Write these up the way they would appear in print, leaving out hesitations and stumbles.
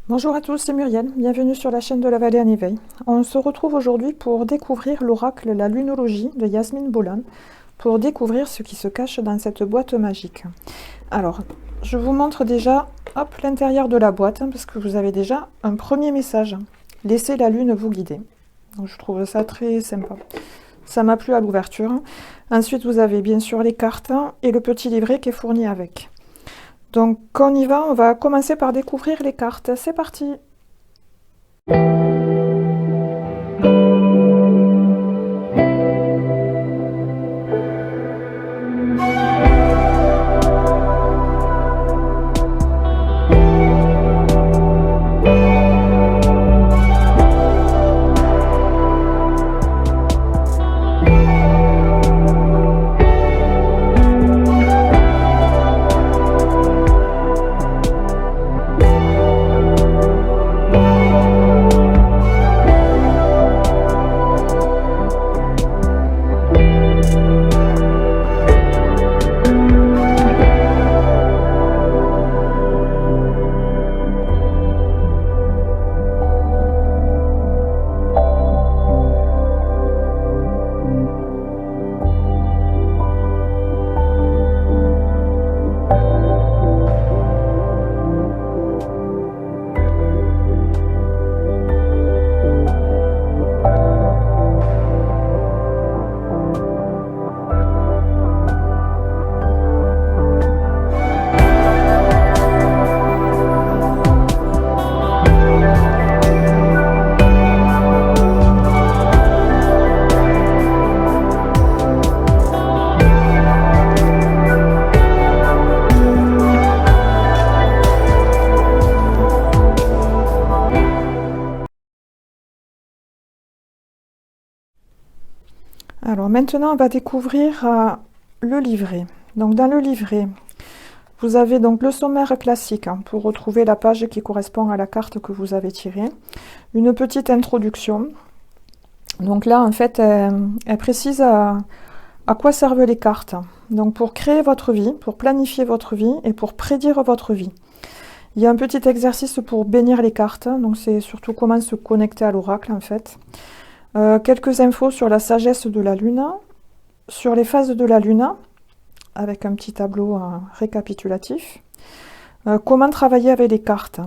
Bonjour à tous, c'est Muriel, bienvenue sur la chaîne de la Vallée en éveil. On se retrouve aujourd'hui pour découvrir l'oracle La Lunologie de Yasmine Bolan, pour découvrir ce qui se cache dans cette boîte magique. Alors, je vous montre déjà l'intérieur de la boîte, parce que vous avez déjà un premier message. Laissez la lune vous guider. Donc, je trouve ça très sympa. Ça m'a plu à l'ouverture. Ensuite, vous avez bien sûr les cartes et le petit livret qui est fourni avec. Donc, quand on y va, on va commencer par découvrir les cartes. C'est parti! Alors maintenant, on va découvrir le livret. Donc dans le livret, vous avez donc le sommaire classique pour retrouver la page qui correspond à la carte que vous avez tirée. Une petite introduction. Donc là, en fait, elle précise à quoi servent les cartes. Donc pour créer votre vie, pour planifier votre vie et pour prédire votre vie. Il y a un petit exercice pour bénir les cartes. Donc c'est surtout comment se connecter à l'oracle en fait. Quelques infos sur la sagesse de la lune, sur les phases de la lune, avec un petit tableau récapitulatif. Comment travailler avec les cartes.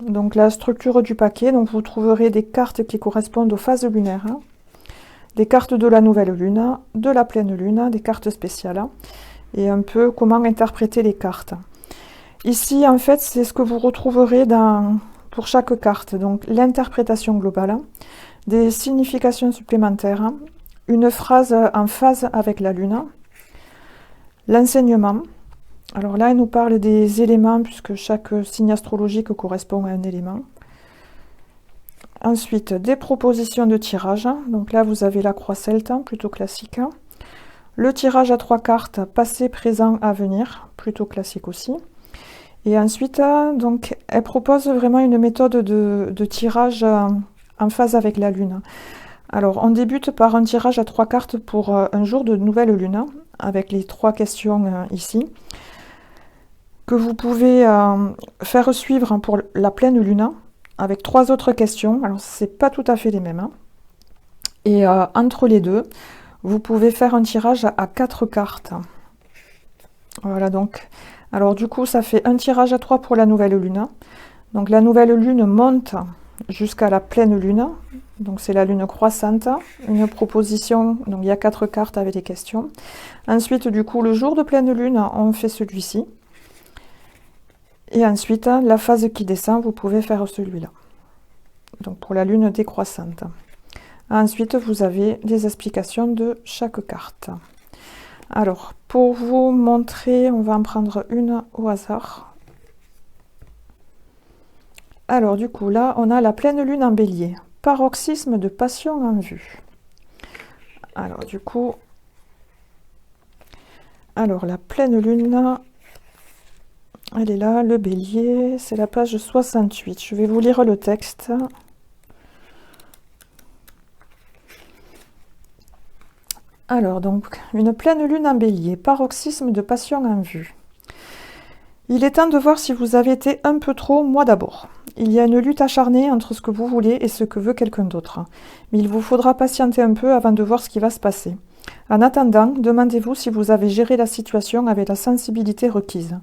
Donc la structure du paquet, donc vous trouverez des cartes qui correspondent aux phases lunaires, des cartes de la nouvelle lune, de la pleine lune, des cartes spéciales, et un peu comment interpréter les cartes. Ici, en fait, c'est ce que vous retrouverez pour chaque carte. Donc l'interprétation globale, des significations supplémentaires, une phrase en phase avec la lune, l'enseignement. Alors là, il nous parle des éléments, puisque chaque signe astrologique correspond à un élément. Ensuite, des propositions de tirage. Donc là, vous avez la croix celte, plutôt classique. Le tirage à 3 cartes, passé, présent, avenir, plutôt classique aussi. Et ensuite, donc, elle propose vraiment une méthode de tirage en phase avec la lune. Alors, on débute par un tirage à 3 cartes pour un jour de nouvelle lune, avec les 3 questions ici, que vous pouvez faire suivre pour la pleine lune, avec 3 autres questions. Alors, c'est pas tout à fait les mêmes. Et entre les deux, vous pouvez faire un tirage à 4 cartes. Voilà, donc. Alors, du coup, ça fait un tirage à 3 pour la nouvelle lune. Donc, la nouvelle lune monte jusqu'à la pleine lune, donc c'est la lune croissante, une proposition, donc il y a 4 cartes avec des questions. Ensuite, du coup, le jour de pleine lune, on fait celui-ci. Et ensuite, la phase qui descend, vous pouvez faire celui-là. Donc pour la lune décroissante. Ensuite, vous avez les explications de chaque carte. Alors, pour vous montrer, on va en prendre une au hasard. Alors du coup, là, on a la pleine lune en bélier. Paroxysme de passion en vue. Alors du coup, la pleine lune, elle est là, le bélier, c'est la page 68. Je vais vous lire le texte. Alors donc, une pleine lune en bélier, paroxysme de passion en vue. Il est temps de voir si vous avez été un peu trop, moi d'abord. il y a une lutte acharnée entre ce que vous voulez et ce que veut quelqu'un d'autre. Mais il vous faudra patienter un peu avant de voir ce qui va se passer. En attendant, demandez-vous si vous avez géré la situation avec la sensibilité requise.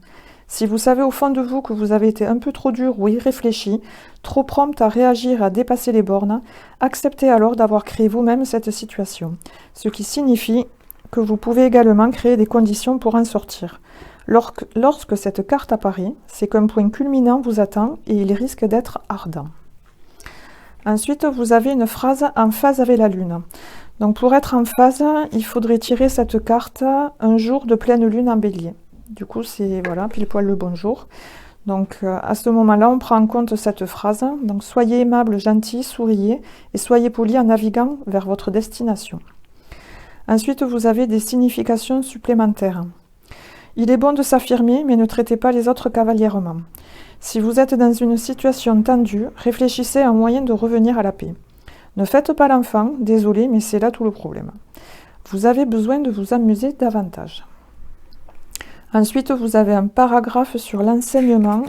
Si vous savez au fond de vous que vous avez été un peu trop dur ou irréfléchi, trop prompt à réagir et à dépasser les bornes, acceptez alors d'avoir créé vous-même cette situation, ce qui signifie que vous pouvez également créer des conditions pour en sortir. Lorsque cette carte apparaît, c'est qu'un point culminant vous attend et il risque d'être ardent. Ensuite, vous avez une phrase en phase avec la lune. Donc pour être en phase, il faudrait tirer cette carte un jour de pleine lune en bélier. Du coup, c'est voilà, pile poil le bon jour. Donc à ce moment-là, on prend en compte cette phrase. Donc soyez aimable, gentil, souriez et soyez poli en naviguant vers votre destination. Ensuite, vous avez des significations supplémentaires. Il est bon de s'affirmer, mais ne traitez pas les autres cavalièrement. Si vous êtes dans une situation tendue, réfléchissez à un moyen de revenir à la paix. Ne faites pas l'enfant, désolé, mais c'est là tout le problème. Vous avez besoin de vous amuser davantage. Ensuite, vous avez un paragraphe sur l'enseignement.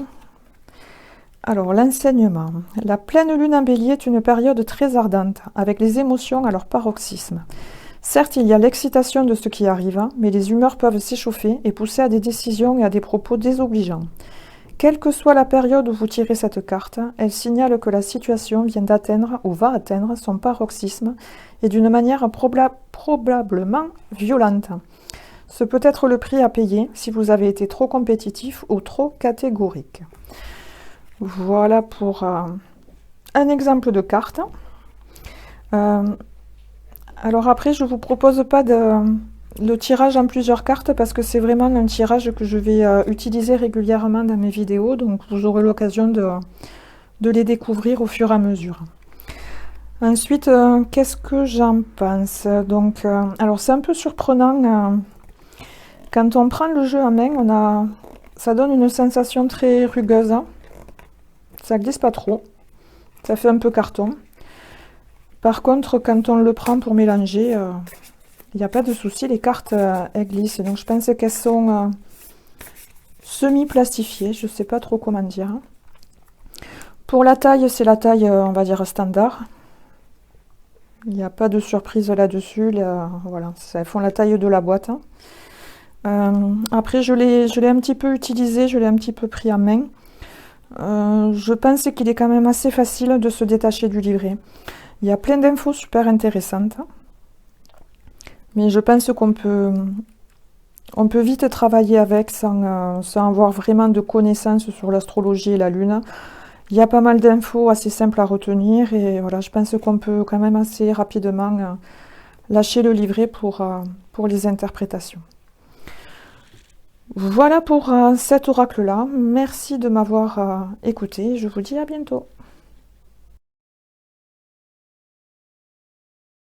Alors, l'enseignement. La pleine lune en bélier est une période très ardente, avec les émotions à leur paroxysme. Certes, il y a l'excitation de ce qui arrive, mais les humeurs peuvent s'échauffer et pousser à des décisions et à des propos désobligeants. Quelle que soit la période où vous tirez cette carte, elle signale que la situation vient d'atteindre ou va atteindre son paroxysme et d'une manière probablement violente. Ce peut être le prix à payer si vous avez été trop compétitif ou trop catégorique. Voilà pour un exemple de carte. Alors après, je ne vous propose pas le tirage en plusieurs cartes parce que c'est vraiment un tirage que je vais utiliser régulièrement dans mes vidéos. Donc vous aurez l'occasion de les découvrir au fur et à mesure. Ensuite, qu'est-ce que j'en pense? Donc, alors c'est un peu surprenant. Quand on prend le jeu en main, ça donne une sensation très rugueuse. Ça glisse pas trop. Ça fait un peu carton. Par contre, quand on le prend pour mélanger, il n'y a pas de souci. Les cartes, elles glissent. Donc je pense qu'elles sont semi-plastifiées. Je ne sais pas trop comment dire. Pour la taille, c'est la taille, on va dire, standard. Il n'y a pas de surprise là-dessus. Voilà, elles font la taille de la boîte. Après, je l'ai un petit peu utilisé, je l'ai un petit peu pris en main. Je pense qu'il est quand même assez facile de se détacher du livret. Il y a plein d'infos super intéressantes. Mais je pense qu'on peut vite travailler avec sans avoir vraiment de connaissances sur l'astrologie et la lune. Il y a pas mal d'infos assez simples à retenir et voilà, je pense qu'on peut quand même assez rapidement lâcher le livret pour les interprétations. Voilà pour cet oracle-là. Merci de m'avoir écouté. Je vous dis à bientôt.